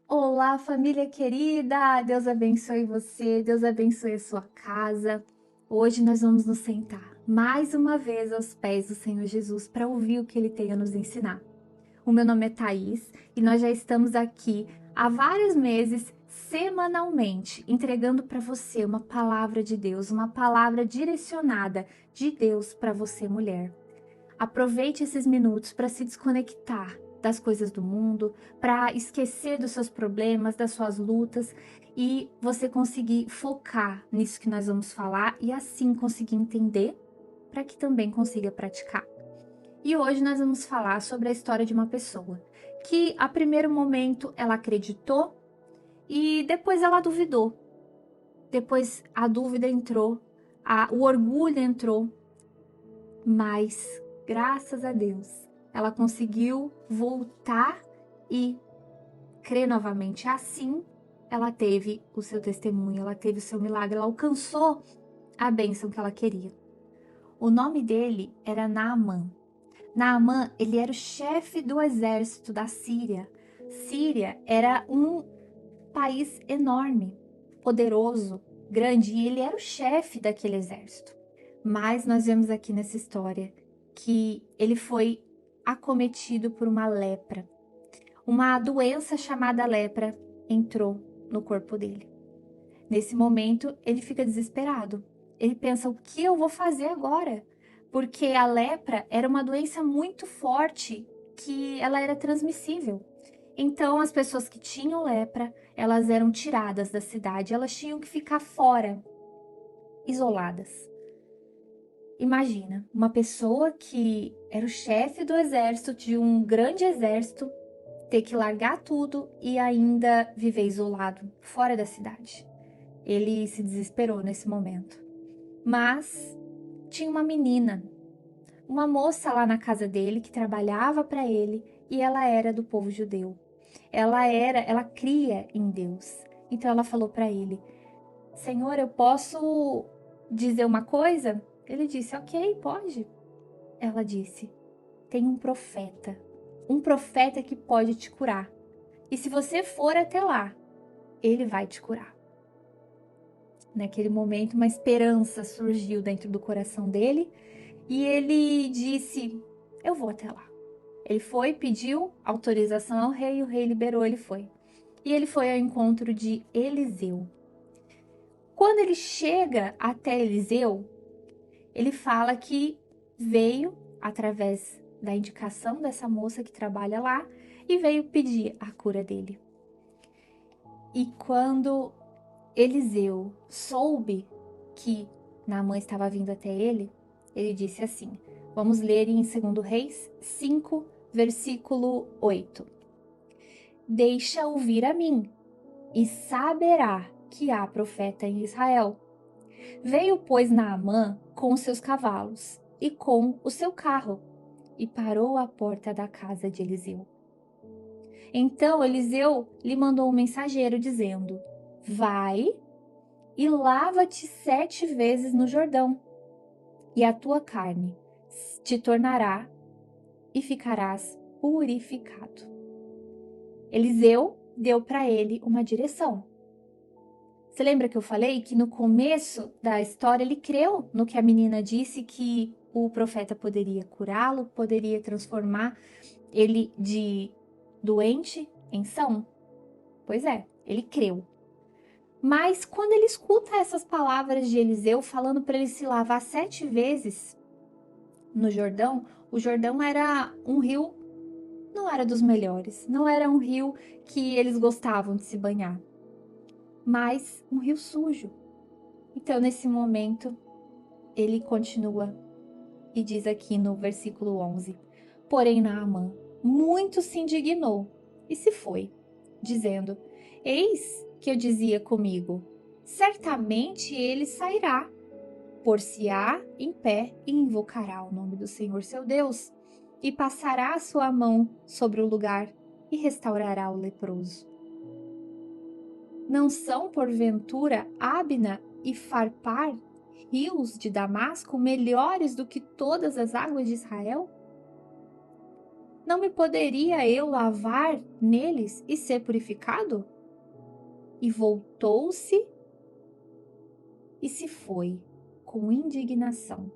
Olá, família querida! Deus abençoe você, Deus abençoe a sua casa. Hoje nós vamos nos sentar mais uma vez aos pés do Senhor Jesus para ouvir o que ele tem a nos ensinar. O meu nome é Thaís e nós já estamos aqui há vários meses, semanalmente, entregando para você uma palavra de Deus, uma palavra direcionada de Deus para você, mulher. Aproveite esses minutos para se desconectar das coisas do mundo, para esquecer dos seus problemas, das suas lutas e você conseguir focar nisso que nós vamos falar e assim conseguir entender para que também consiga praticar. E hoje nós vamos falar sobre a história de uma pessoa que, a primeiro momento, ela acreditou e depois ela duvidou. Depois a dúvida entrou, o orgulho entrou, mas graças a Deus ela conseguiu voltar e crer novamente. Assim, ela teve o seu testemunho, ela teve o seu milagre, ela alcançou a bênção que ela queria. O nome dele era Naamã. Naamã, ele era o chefe do exército da Síria. Síria era um país enorme, poderoso, grande, e ele era o chefe daquele exército. Mas nós vemos aqui nessa história que ele foi acometido por uma lepra. Uma doença chamada lepra entrou no corpo dele. Nesse momento, ele fica desesperado. Ele pensa: o que eu vou fazer agora? Porque a lepra era uma doença muito forte, que ela era transmissível. Então, as pessoas que tinham lepra, elas eram tiradas da cidade, elas tinham que ficar fora, isoladas. Imagina, uma pessoa que era o chefe do exército, de um grande exército, ter que largar tudo e ainda viver isolado, fora da cidade. Ele se desesperou nesse momento. Mas tinha uma menina, uma moça lá na casa dele que trabalhava para ele e ela era do povo judeu. Ela cria em Deus. Então ela falou para ele: Senhor, eu posso dizer uma coisa? Ele disse: Ok, pode. Ela disse: Tem um profeta que pode te curar. E se você for até lá, ele vai te curar. Naquele momento, uma esperança surgiu dentro do coração dele e ele disse: Eu vou até lá. Ele foi, pediu autorização ao rei, o rei liberou, ele foi. E ele foi ao encontro de Eliseu. Quando ele chega até Eliseu, ele fala que veio através da indicação dessa moça que trabalha lá e veio pedir a cura dele. E quando Eliseu soube que Naamã estava vindo até ele, ele disse assim: vamos ler em 2 Reis 5, versículo 8. Deixa ouvir a mim, e saberá que há profeta em Israel. Veio, pois, Naamã com seus cavalos e com o seu carro, e parou à porta da casa de Eliseu. Então Eliseu lhe mandou um mensageiro, dizendo: Vai e lava-te 7 vezes no Jordão, e a tua carne te tornará e ficarás purificado. Eliseu deu para ele uma direção. Você lembra que eu falei que no começo da história ele creu no que a menina disse, que o profeta poderia curá-lo, poderia transformar ele de doente em são? Pois é, ele creu. Mas quando ele escuta essas palavras de Eliseu falando para ele se lavar 7 vezes no Jordão, o Jordão era um rio, não era dos melhores, não era um rio que eles gostavam de se banhar, mas um rio sujo. Então, nesse momento, ele continua e diz aqui no versículo 11: Porém, Naamã muito se indignou e se foi, dizendo: Eis que eu dizia comigo, certamente ele sairá, por-se-á em pé e invocará o nome do Senhor seu Deus, e passará a sua mão sobre o lugar e restaurará o leproso. Não são, porventura, Abna e Farpar, rios de Damasco, melhores do que todas as águas de Israel? Não me poderia eu lavar neles e ser purificado? E voltou-se e se foi com indignação.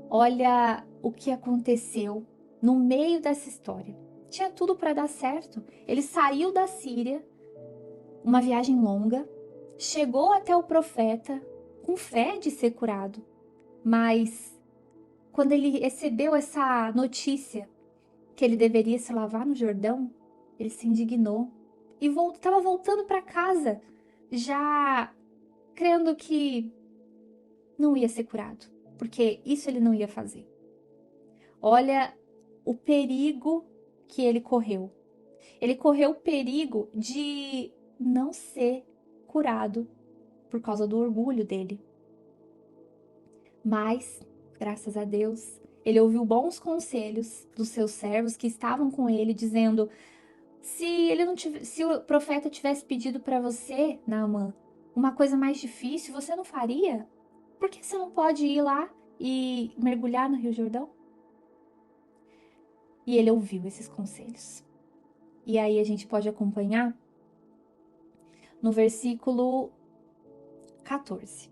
Olha o que aconteceu no meio dessa história. Tinha tudo para dar certo. Ele saiu da Síria, uma viagem longa, chegou até o profeta com fé de ser curado. Mas quando ele recebeu essa notícia que ele deveria se lavar no Jordão, ele se indignou e estava voltando para casa, já crendo que não ia ser curado, porque isso ele não ia fazer. Olha o perigo que ele correu. Ele correu o perigo de não ser curado por causa do orgulho dele. Mas, graças a Deus, ele ouviu bons conselhos dos seus servos que estavam com ele, dizendo: se o profeta tivesse pedido para você, Naamã, uma coisa mais difícil, você não faria? Por que você não pode ir lá e mergulhar no Rio Jordão? E ele ouviu esses conselhos. E aí a gente pode acompanhar no versículo 14.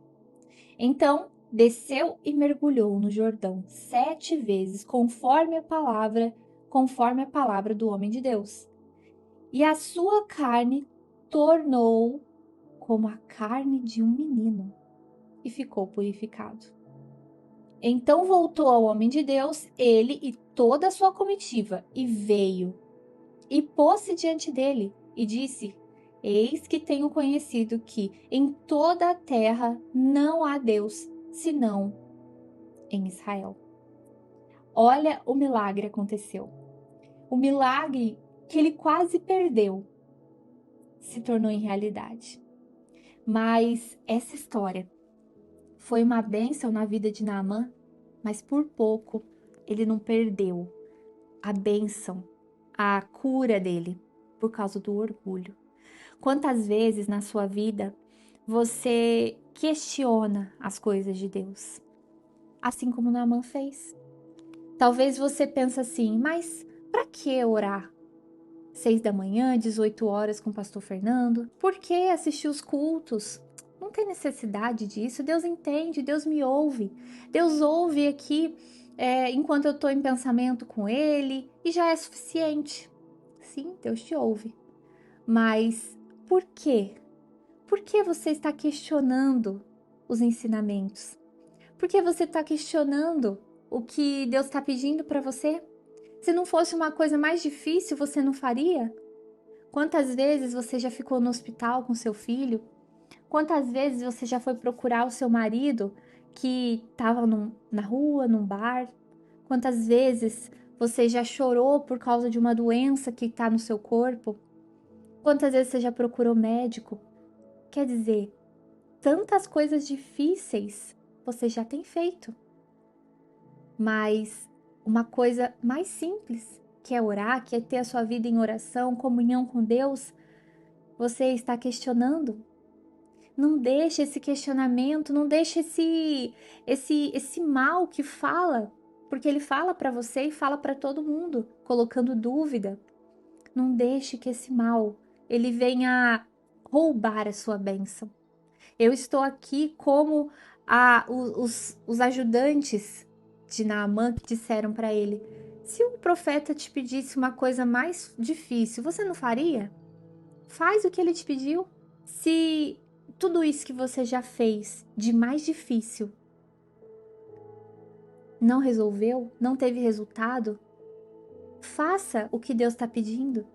Então desceu e mergulhou no Jordão 7 vezes, conforme a palavra do homem de Deus. E a sua carne tornou como a carne de um menino, e ficou purificado. Então voltou ao homem de Deus, ele e toda a sua comitiva, e veio, e pôs-se diante dele, e disse: Eis que tenho conhecido que em toda a terra não há Deus, senão em Israel. Olha, o milagre aconteceu. O milagre que ele quase perdeu se tornou em realidade. Mas essa história foi uma bênção na vida de Naamã, mas por pouco ele não perdeu a bênção, a cura dele, por causa do orgulho. Quantas vezes na sua vida você questiona as coisas de Deus? Assim como Naamã fez. Talvez você pense assim, mas para que orar? 6 da manhã, 18 horas com o pastor Fernando? Por que assistir os cultos? Não tem necessidade disso. Deus entende, Deus me ouve. Deus ouve aqui enquanto eu estou em pensamento com Ele e já é suficiente. Sim, Deus te ouve. Mas por quê? Por que você está questionando os ensinamentos? Por que você está questionando o que Deus está pedindo para você? Se não fosse uma coisa mais difícil, você não faria? Quantas vezes você já ficou no hospital com seu filho? Quantas vezes você já foi procurar o seu marido que estava na rua, num bar? Quantas vezes você já chorou por causa de uma doença que está no seu corpo? Quantas vezes você já procurou médico? Quer dizer, tantas coisas difíceis você já tem feito. Mas uma coisa mais simples, que é orar, que é ter a sua vida em oração, comunhão com Deus, você está questionando. Não deixe esse questionamento, não deixe esse mal que fala, porque ele fala para você e fala para todo mundo, colocando dúvida. Não deixe que esse mal ele venha roubar a sua bênção. Eu estou aqui como os ajudantes de Naamã que disseram para ele: se o profeta te pedisse uma coisa mais difícil, você não faria? Faz o que ele te pediu. Se tudo isso que você já fez de mais difícil não resolveu, não teve resultado, faça o que Deus está pedindo.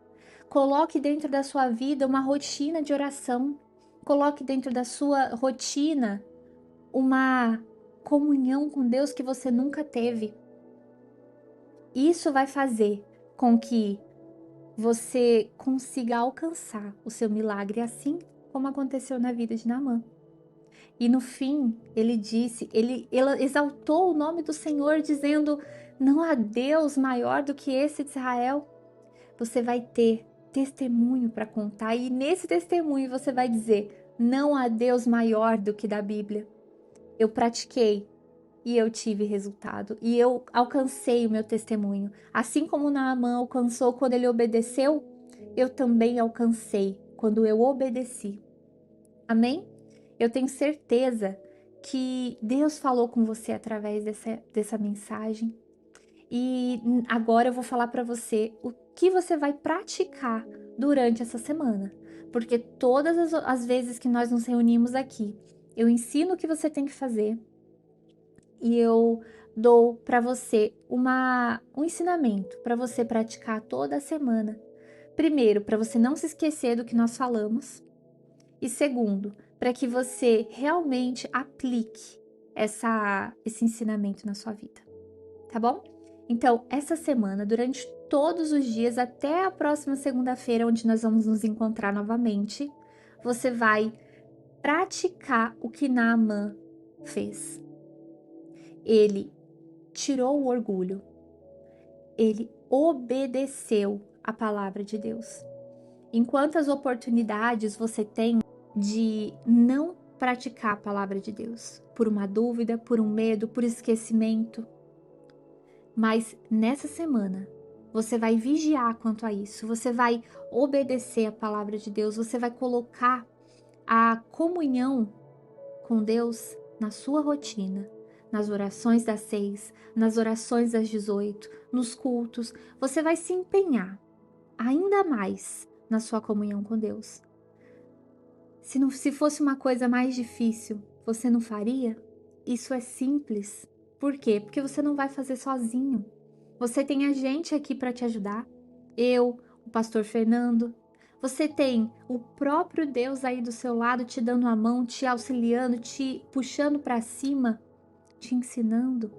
Coloque dentro da sua vida uma rotina de oração. Coloque dentro da sua rotina uma comunhão com Deus que você nunca teve. Isso vai fazer com que você consiga alcançar o seu milagre, assim como aconteceu na vida de Naamã. E no fim, ele disse, ele exaltou o nome do Senhor, dizendo: não há Deus maior do que esse de Israel. Você vai ter testemunho para contar, e nesse testemunho você vai dizer: não há Deus maior do que da Bíblia. Eu pratiquei e eu tive resultado, e eu alcancei o meu testemunho. Assim como Naamã alcançou quando ele obedeceu, eu também alcancei quando eu obedeci. Amém? Eu tenho certeza que Deus falou com você através dessa mensagem. E agora eu vou falar para você o que você vai praticar durante essa semana. Porque todas as vezes que nós nos reunimos aqui, eu ensino o que você tem que fazer e eu dou para você um ensinamento para você praticar toda a semana. Primeiro, para você não se esquecer do que nós falamos. E segundo, para que você realmente aplique esse ensinamento na sua vida. Tá bom? Então, essa semana, durante todos os dias, até a próxima segunda-feira, onde nós vamos nos encontrar novamente, você vai praticar o que Naamã fez. Ele tirou o orgulho, ele obedeceu a palavra de Deus. Em quantas oportunidades você tem de não praticar a palavra de Deus? Por uma dúvida, por um medo, por esquecimento. Mas nessa semana, você vai vigiar quanto a isso, você vai obedecer a palavra de Deus, você vai colocar a comunhão com Deus na sua rotina, nas orações das 6, nas orações das 18, nos cultos. Você vai se empenhar ainda mais na sua comunhão com Deus. Se fosse uma coisa mais difícil, você não faria? Isso é simples. Por quê? Porque você não vai fazer sozinho. Você tem a gente aqui para te ajudar. Eu, o pastor Fernando. Você tem o próprio Deus aí do seu lado te dando a mão, te auxiliando, te puxando para cima, te ensinando.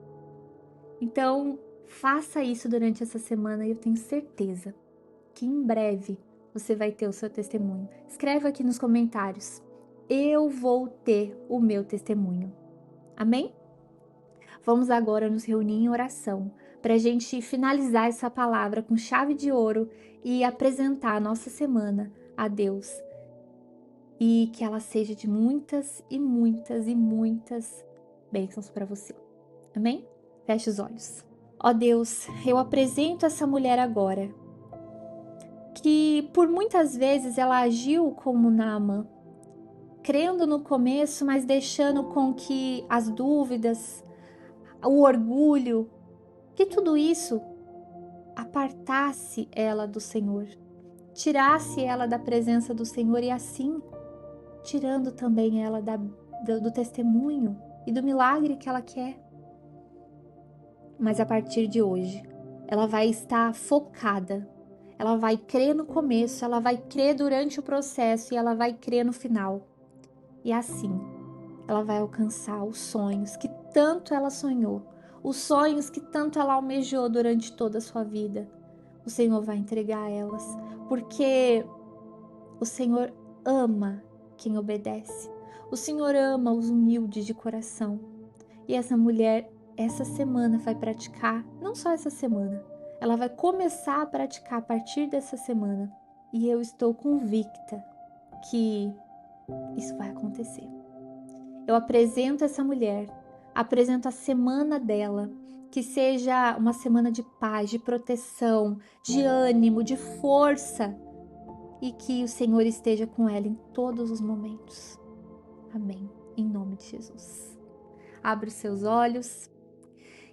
Então, faça isso durante essa semana e eu tenho certeza que em breve você vai ter o seu testemunho. Escreva aqui nos comentários. Eu vou ter o meu testemunho. Amém? Vamos agora nos reunir em oração para a gente finalizar essa palavra com chave de ouro e apresentar a nossa semana a Deus. E que ela seja de muitas e muitas e muitas bênçãos para você. Amém? Feche os olhos. Ó Deus, eu apresento essa mulher agora, que por muitas vezes ela agiu como Naamã, crendo no começo, mas deixando com que as dúvidas, o orgulho, que tudo isso apartasse ela do Senhor, tirasse ela da presença do Senhor e assim tirando também ela do testemunho e do milagre que ela quer. Mas a partir de hoje, ela vai estar focada, ela vai crer no começo, ela vai crer durante o processo e ela vai crer no final. E assim, ela vai alcançar os sonhos que tanto ela sonhou, os sonhos que tanto ela almejou durante toda a sua vida. O Senhor vai entregar a elas, porque o Senhor ama quem obedece. O Senhor ama os humildes de coração. E essa mulher, essa semana, vai praticar, não só essa semana, ela vai começar a praticar a partir dessa semana. E eu estou convicta que isso vai acontecer. Eu apresento essa mulher, apresento a semana dela, que seja uma semana de paz, de proteção, de ânimo, de força, e que o Senhor esteja com ela em todos os momentos. Amém. Em nome de Jesus. Abra os seus olhos,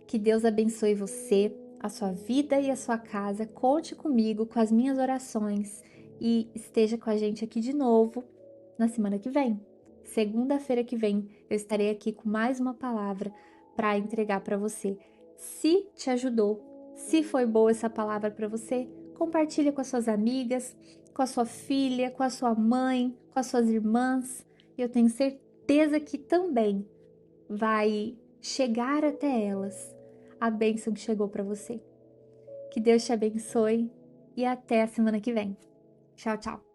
que Deus abençoe você, a sua vida e a sua casa. Conte comigo, com as minhas orações e esteja com a gente aqui de novo na semana que vem. Segunda-feira que vem eu estarei aqui com mais uma palavra para entregar para você. Se te ajudou, se foi boa essa palavra para você, compartilha com as suas amigas, com a sua filha, com a sua mãe, com as suas irmãs. Eu tenho certeza que também vai chegar até elas a bênção que chegou para você. Que Deus te abençoe e até a semana que vem. Tchau, tchau.